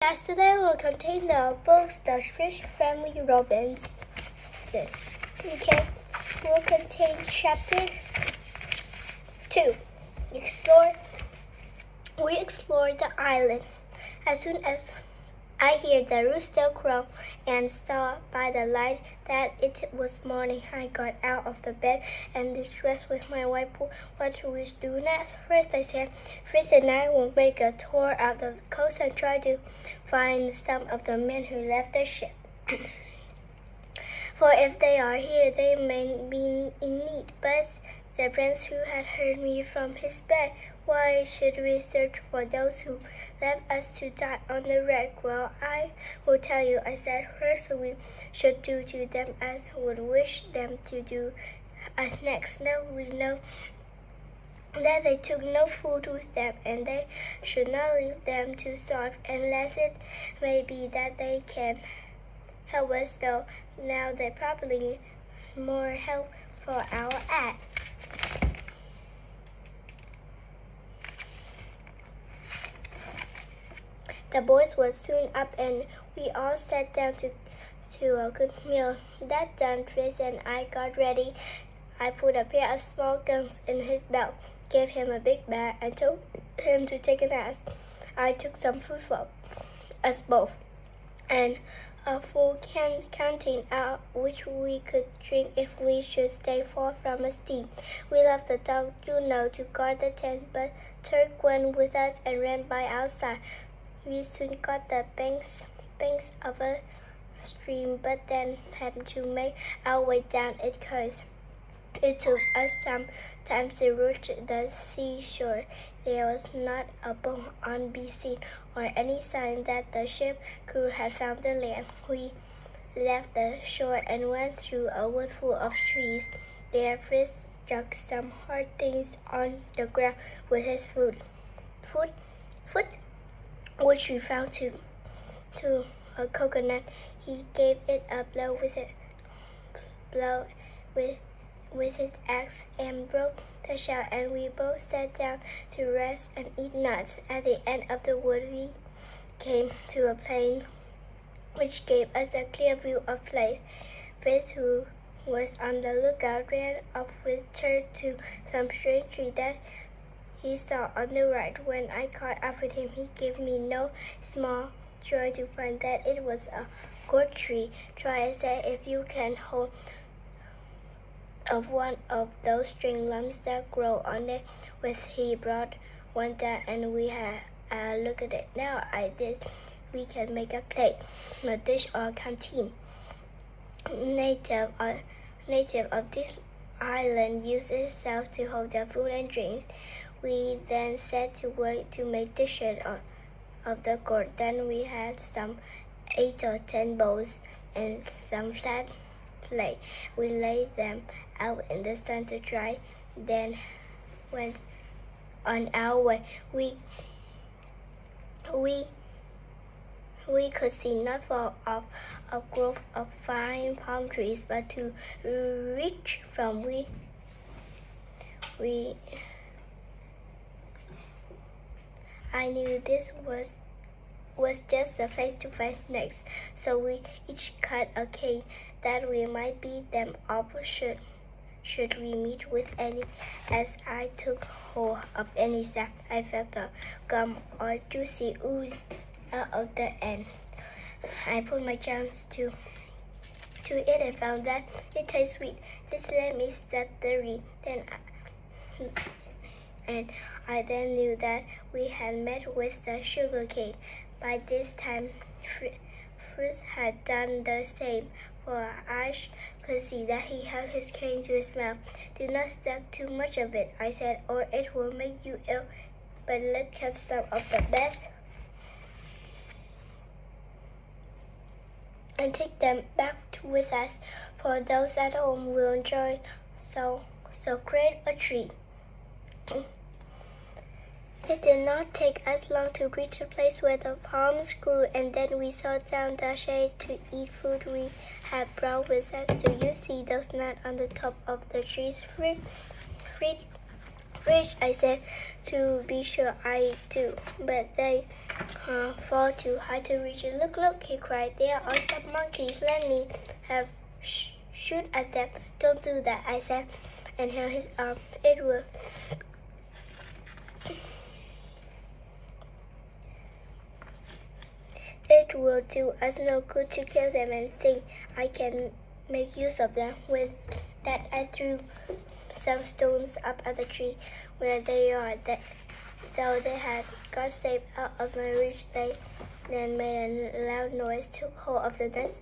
Yes, today will contain the books The Fish Family Robins. Okay, will contain chapter 2. We explore the island. As soon as I hear the rooster crow and saw by the light that it was morning, I got out of the bed and distressed with my whiteboard. What should we do next? First, I said, Fritz and I will make a tour of the coast and try to find some of the men who left the ship. For if they are here, they may be in need. But the prince, who had heard me from his bed, why should we search for those who left us to die on the wreck? Well, I will tell you, I said. First, we should do to them as we would wish them to do us next. Now we know that they took no food with them, and they should not leave them to starve, unless it may be that they can help us, though now they probably need more help for our act. The boys were soon up, and we all sat down to a good meal. That done, Fritz and I got ready. I put a pair of small guns in his belt, gave him a big bag, and told him to take a nap. I took some food for us both, and a full canteen out which we could drink if we should stay far from a steam. We left the dog Juno to guard the tent, but Turk went with us and ran by our side. We soon got the banks of a stream, but then had to make our way down it because it took us some time to reach the seashore. There was not a boat on be seen, or any sign that the ship crew had found the land. We left the shore and went through a wood full of trees. There Fritz stuck some hard things on the ground with his foot, which we found to a coconut. He gave it a blow with his axe and broke the shell, and we both sat down to rest and eat nuts. At the end of the wood, we came to a plain which gave us a clear view of place. Fritz, who was on the lookout, ran off with Turk to some strange tree that he saw on the right. When I caught up with him, he gave me no small joy to find that it was a gourd tree. Try, I said, if you can hold of one of those string lumps that grow on it. With he brought one down, and we had a look at it. Now I did. We can make a plate, a dish, or a canteen. Native of this island used itself to hold their food and drinks. We then set to work to make dishes of the gourd. Then we had some 8 or 10 bowls and some flat clay. We laid them out in the sun to dry, then went on our way. We could see not far off a grove of fine palm trees, but to reach from I knew this was just the place to find snakes, so we each cut a cane that we might beat them up should we meet with any. As I took hold of any sap, I felt a gum or juicy ooze out of the end. I put my tongue to it and found that it tastes sweet. This let me set the reed. I then knew that we had met with the sugar cane. By this time, Fritz had done the same, for I could see that he held his cane to his mouth. Do not suck too much of it, I said, or it will make you ill. But let's cut some of the best and take them back with us, for those at home will enjoy so great a treat. It did not take us long to reach a place where the palms grew, and then we sat down the shade to eat food we had brought with us. Do you see those nuts on the top of the trees? "Rich," I said. "To be sure I do, but they fall too high to reach it. Look, look," he cried. "There are some monkeys. Let me have shoot at them." "Don't do that," I said, and held his arm. It will do us no good to kill them and think I can make use of them." With that, I threw some stones up at the tree where they are. Though they had got safe out of my reach, they then made a loud noise, took hold of the nuts,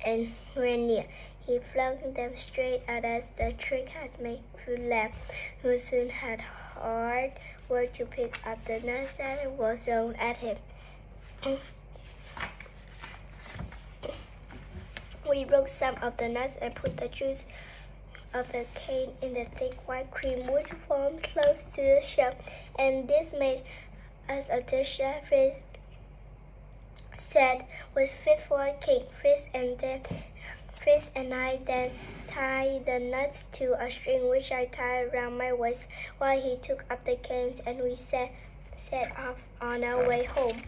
and ran near. He flung them straight at us. The trick has made Fu laugh, who soon had hard work to pick up the nuts that were thrown at him. We broke some of the nuts and put the juice of the cane in the thick white cream which formed close to the shell, and this made us a dish that Fritz said was fit for a king. Fritz and I then tied the nuts to a string which I tied around my waist while he took up the canes, and we set off on our way home.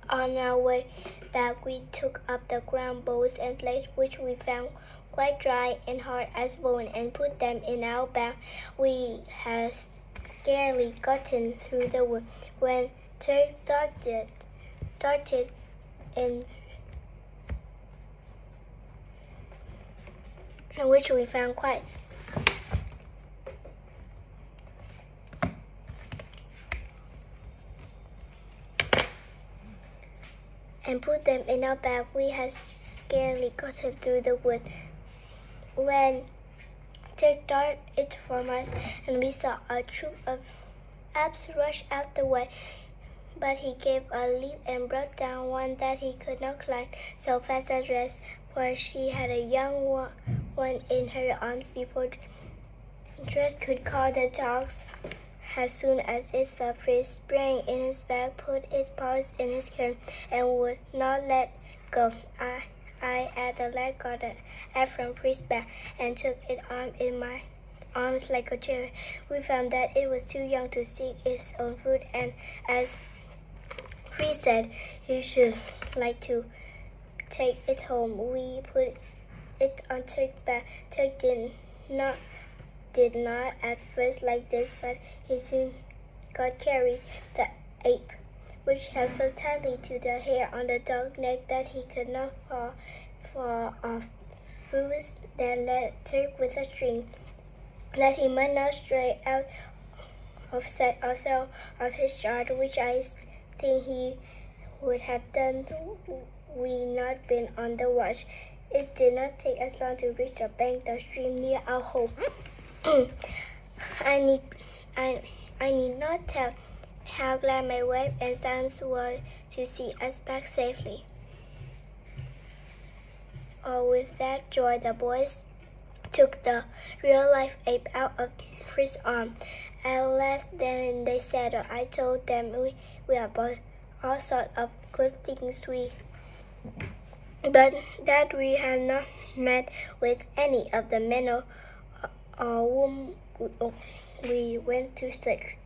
On our way back, we took up the ground bowls and plates, which we found quite dry and hard as bone, and put them in our bag. We had scarcely gotten through the wood when Turk darted in, which we found quite and put them in our bag. We had scarcely gotten through the wood when Turk darted from us, and we saw a troop of apes rush out the way. But he gave a leap and brought down one that he could not climb so fast as rest, for she had a young one in her arms before Dress could call the dogs. As soon as it saw Fritz, sprang in his bag, put its paws in his coat, and would not let go. I at the leg got an egg from Fritz's back and took it in my arms like a child. We found that it was too young to seek its own food, and as Fritz said he should like to take it home, we put it on Turk's back. Turk did not at first like this, but he soon got carried. The ape, which held so tightly to the hair on the dog's neck that he could not fall off. Bruce then led Turk with a string, that he might not stray out of sight or throw of his charge, which I think he would have done we not been on the watch. It did not take us long to reach the bank, the stream near our home. I need not tell how glad my wife and sons were to see us back safely. With that joy, the boys took the real-life ape out of Fritz's arm. At last, then they settled. I told them we are both all sorts of good things, but that we had not met with any of the men or whom we went to search.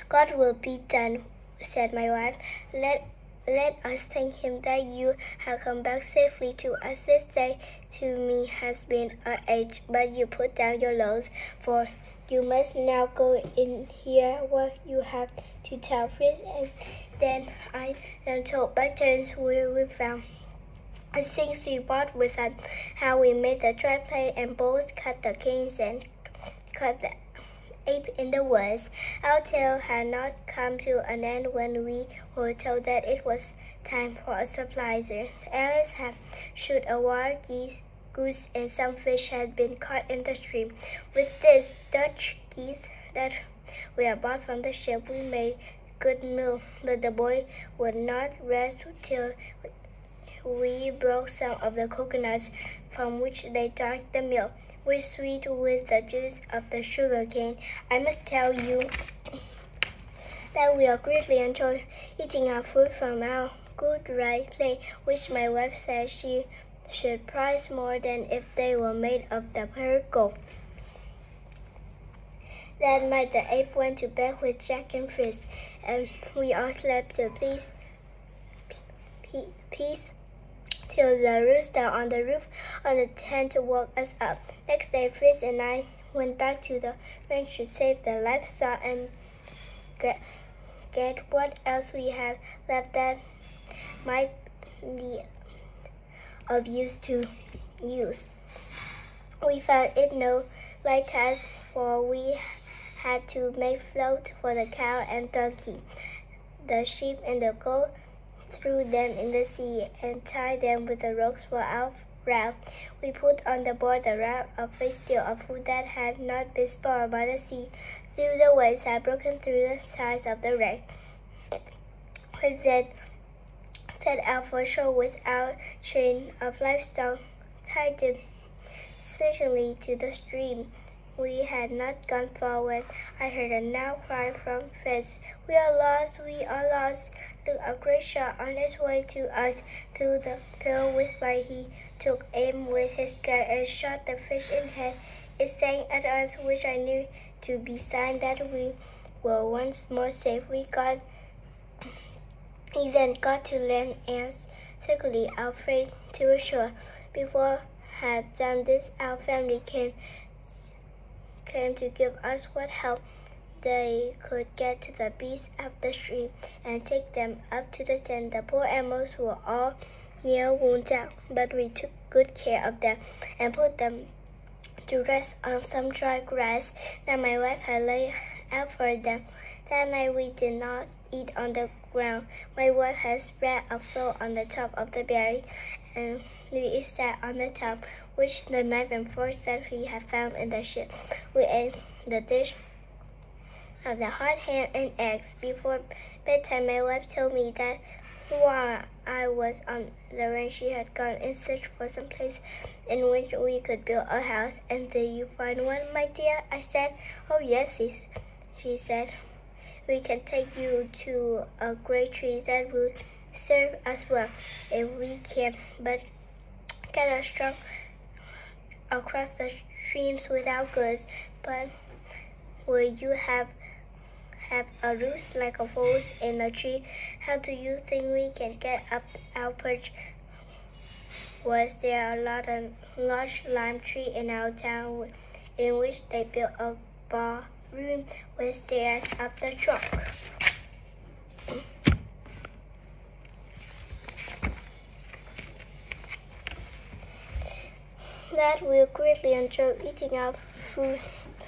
God will be done, said my wife. Let us thank him that you have come back safely to us. This day to me has been an age, but you put down your loads, for you must now go in here what you have to tell Fritz. And then I told by turns where we found and things we brought with us, how we made the dry plate and bowls, cut the canes, and caught the ape in the woods. Our tale had not come to an end when we were told that it was time for a surpriser. Alice had shot a wild goose, and some fish had been caught in the stream. With this Dutch geese that we had bought from the ship, we made good meal, but the boy would not rest till we broke some of the coconuts from which they drank the milk, which sweet with the juice of the sugar cane. I must tell you that we are greatly enjoy eating our food from our good dry plate, which my wife said she should price more than if they were made of the pure gold. That night the ape went to bed with Jack and Fritz, and we all slept to peace till the rooster on the roof of the tent woke us up. Next day, Fritz and I went back to the ranch to save the livestock and get what else we had left that might be of use to use. We found it no light task, for we had to make float for the cow and donkey, the sheep and the goat, threw them in the sea, and tied them with the ropes for our raft. We put on the board the raft of a steel of food that had not been spoiled by the sea, through the waves had broken through the sides of the wreck. We then set out for shore with our train of livestock tied them securely to the stream. We had not gone far when I heard a loud cry from Fritz. "We are lost! We are lost!" Look, a great shot on its way to us through the field with light. He took aim with his gun and shot the fish in head. It sang at us, which I knew to be sign that we were once more safe. He then got to land and secretly our freight to shore. Before had done this, our family came to give us what help they could get to the beasts up the stream and take them up to the tent. The poor animals were all near worn out, but we took good care of them and put them to rest on some dry grass that my wife had laid out for them. That night we did not eat on the ground. My wife had spread a floor on the top of the berry, and we sat on the top, which the knife and fork that we had found in the ship. We ate the dish of the hot ham and eggs. Before bedtime, my wife told me that while I was on the ranch, she had gone in search for some place in which we could build a house. "And did you find one, my dear?" I said. "Oh, yes," she said. "We can take you to a great tree that will serve us well if we can, but get us strong across the streams without goods. But will you have a roost like a fox in a tree? How do you think we can get up our perch?" Was there a large lime tree in our town in which they built a ballroom with stairs up the trunk? That we greatly enjoy eating our food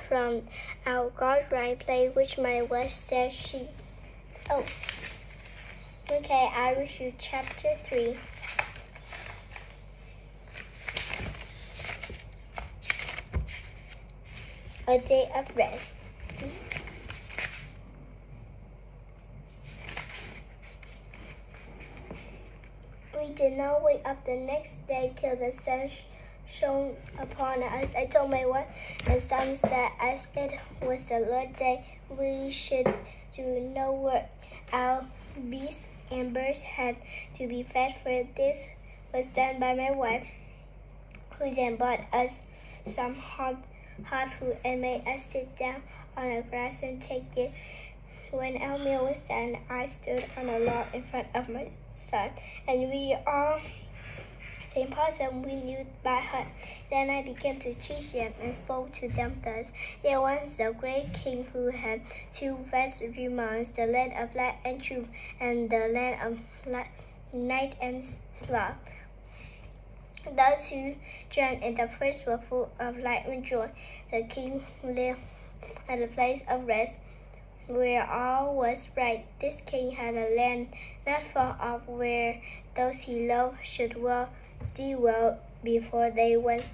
from our garden plate, which my wife said she... Oh, okay, I wish you chapter 3. A day of rest. We did not wake up the next day till the sun shone upon us. I told my wife and sons that as it was the Lord's day, we should do no work. Our beasts and birds had to be fed, for this was done by my wife, who then bought us some hot food and made us sit down on the grass and take it. When our meal was done, I stood on a log in front of my son, and we all sang possum we knew by heart. Then I began to teach them and spoke to them thus. There was a great king who had 2 vast realms, the land of light and truth, and the land of night and sloth. Those who dwelt in the first were full of light and joy. The king lived at a place of rest, where all was right. This king had a land not far off, where those he loved should dwell before they went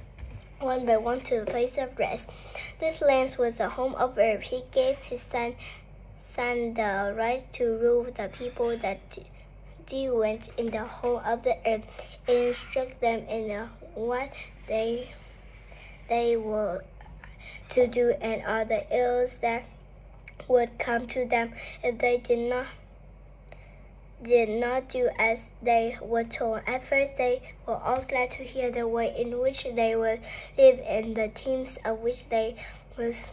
one by one to the place of rest. This land was the home of earth. He gave his son the right to rule the people that went in the whole of the earth, and instruct them in what they were to do, and all the ills that would come to them if they did not did not do as they were told. At first they were all glad to hear the way in which they would live and the themes of which they was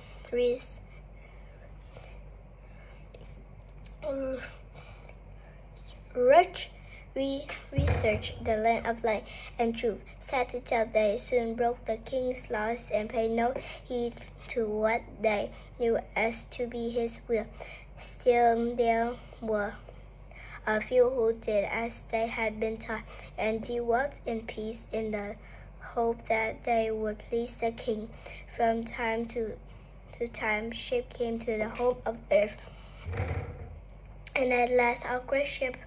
research the land of light and truth. Sad to tell, they soon broke the king's laws and paid no heed to what they knew as to be his will. Still, there were a few who did as they had been taught, and dwelt in peace in the hope that they would please the king. From time to time, ship came to the home of earth, and at last our great ship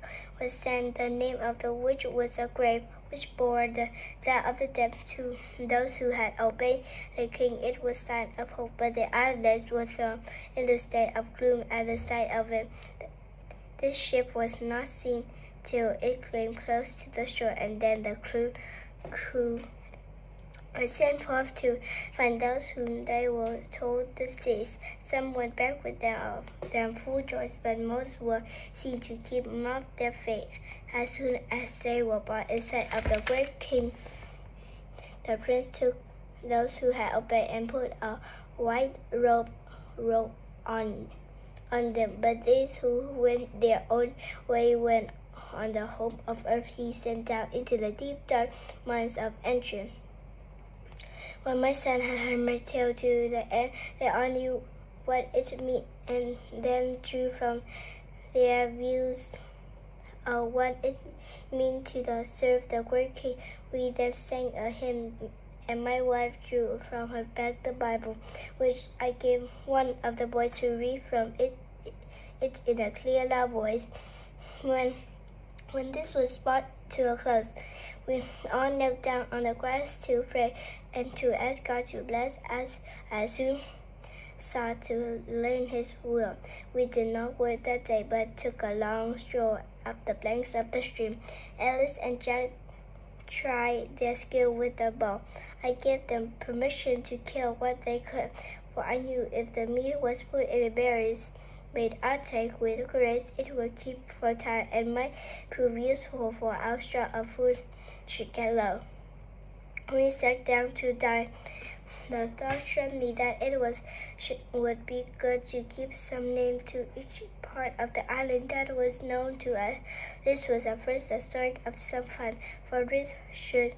was sent, the name of the which was a grave, which bore that of the dead to those who had obeyed the king. It was sign of hope, but the islanders were thrown into a state of gloom at the sight of it. This ship was not seen till it came close to the shore, and then the crew was sent forth to find those whom they were told deceased. Some went back with them full joy, but most were seen to keep off their fate. As soon as they were brought in sight of the great king, the prince took those who had obeyed and put a white robe on them. But these who went their own way went on the home of earth. He sent down into the deep dark mines of Enchant. When my son had heard my tale to the end, they all knew what it meant, and then drew from their views what it meant to serve the great king. We then sang a hymn, and my wife drew from her bag the Bible, which I gave one of the boys to read from it in a clear, loud voice. When this was brought to a close, we all knelt down on the grass to pray and to ask God to bless us as we sought to learn His will. We did not work that day, but took a long stroll up the banks of the stream. Alice and Jack tried their skill with the bow. I gave them permission to kill what they could, for I knew if the meat was put in the berries made outtake with grace, it would keep for time and might prove useful for our store of food should get low. We sat down to dine. The thought struck me that it would be good to give some name to each part of the island that was known to us. This was at first the start of some fun, for Rich should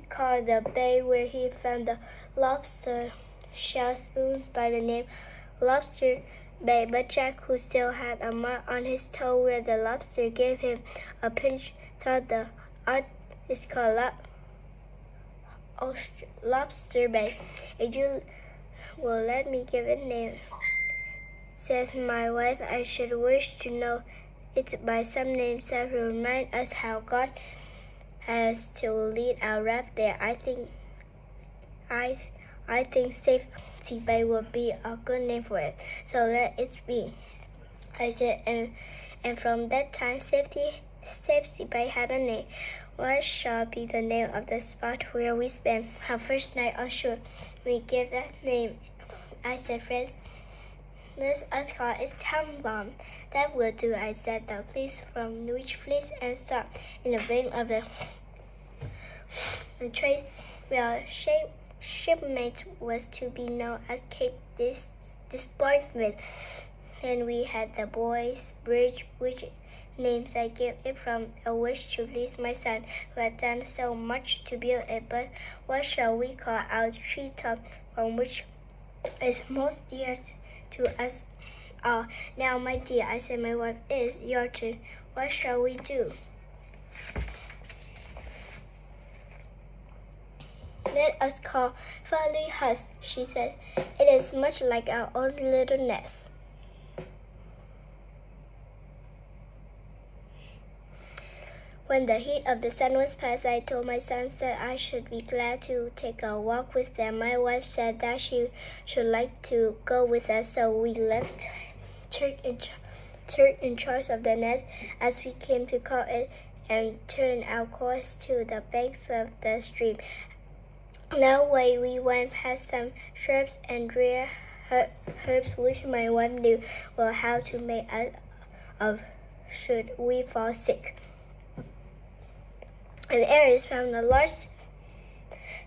call the bay where he found the lobster shell spoons by the name Lobster Bay, but Jack, who still had a mark on his toe where the lobster gave him a pinch, thought the art is called Lobster Bay. If you will let me give it a name, says my wife, I should wish to know it by some name that will remind us how God has to lead our raft there. I think Safety Bay would be a good name for it, so let it be, I said, and from that time Safety Bay had a name. What shall be the name of the spot where we spent our first night on shore? We gave that name. I said, friends, let us call it Town Bomb. That will do, I said. The place from which fleece and stopped in the vein of the trade where shipmate was to be known as Cape Disappointment. Then we had the boys' bridge, which names I gave it from a wish to please my son, who had done so much to build it. But what shall we call our treetop, from which is most dear to us all? Now, my dear, I said, my wife, is your turn. What shall we do? Let us call Farley Husk, she says. It is much like our own little nest. When the heat of the sun was past, I told my sons that I should be glad to take a walk with them. My wife said that she should like to go with us, so we left Turk in charge of the nest, as we came to call it, and turned our course to the banks of the stream. That way we went past some shrubs and rare herbs which my wife knew well how to make out of should we fall sick. And Aries found a large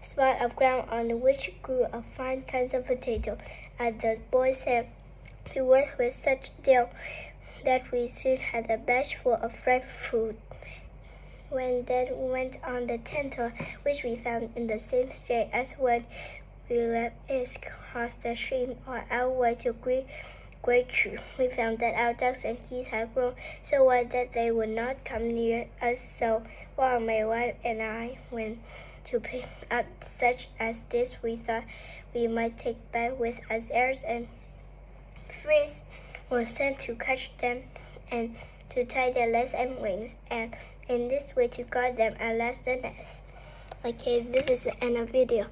spot of ground on which grew a fine kinds of potato, and the boys set to work with such zeal that we soon had a batch full of fresh food. When then went on the 10th, which we found in the same state as when we left it, crossed the stream on our way to Great Tree. We found that our ducks and geese had grown so wide that they would not come near us, so while my wife and I went to pick up such as this, we thought we might take back with us airs, and Fritz was sent to catch them and to tie their legs and wings, and in this way to guard them and last the nest. Okay, this is the end of video.